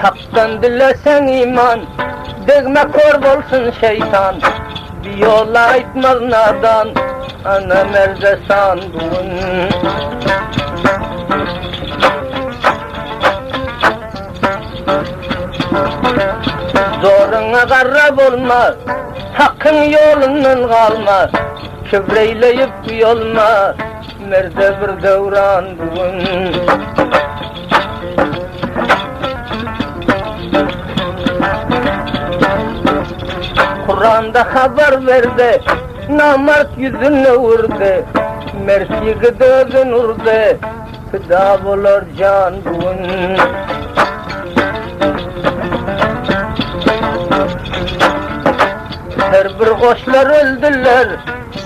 Hak'tan dilesen iman, degme kor bolsun şeytan. Bir yola aytmaz nadan, ana merde sandığın. Zoruna garrab olma, hakkın yolundan kalma. Kibreyleyip yolma, merde bir devran bugün. Kur'an'da haber verdi, namert yüzünü vurdu. Mert yigit özün urdu, fida bulur can bugün. Her bir koçlar öldüler,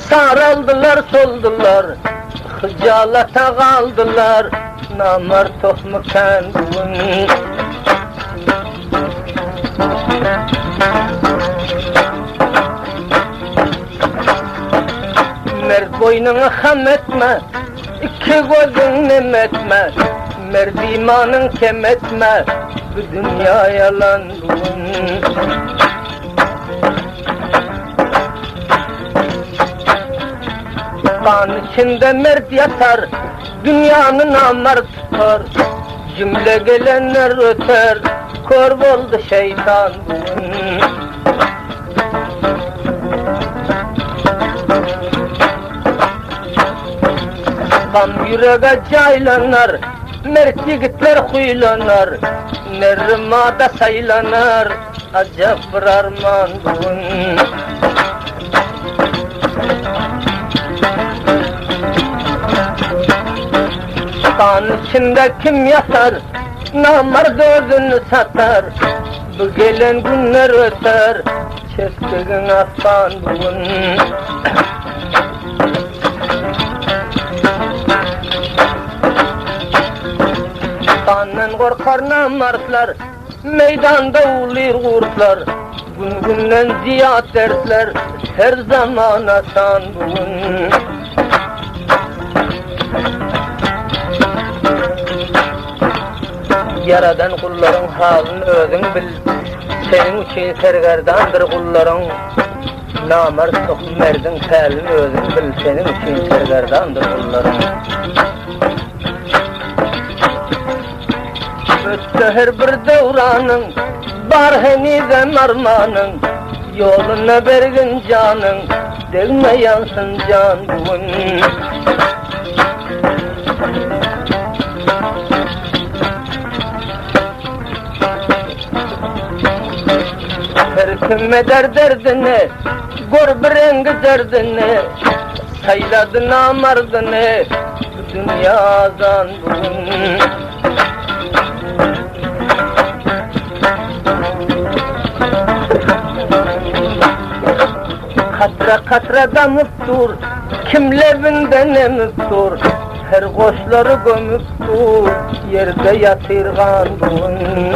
sarıldılar, soldular. Hıcalata kaldılar, namert tohmuken bugün. Mert boynunu ham etme, iki gözün nem etme. Mert imanın kem etme, bu dünya yalan bugün. Kan içinde mert yatar, dünyanın namert tutar. Cümle gelenler öter, kör oldu şeytan bugün. Kan yüreğe caylanar, mert yigitler huylanar. Nermada saylanar, acap bir arman bugün. Kan içinde kim yatar, namert özünü satar. Bu gelen günler öter, çektiğin aslan bugün. Kandan korkar namertler, meydanda ulir kurtlar. Gün günden ziyad dersler, her zaman atan bugün. Yaradan kulların halini özün bil, senin için sergerdandır kulların. Namert tohmerdin halini özün bil, senin için sergerdandır kulların. Ötte her bir devranın, bar heniden armanın. Yoluna bergin canın, degme yansın can bugün. Her kim eder derdini, gör bir rengi derdini. Sayladı namardını, bu dünyadan bugün. Katra katra damıp dur, kim levinden emip dur. Her koçları gömüp dur, yerde yatırgan bugün.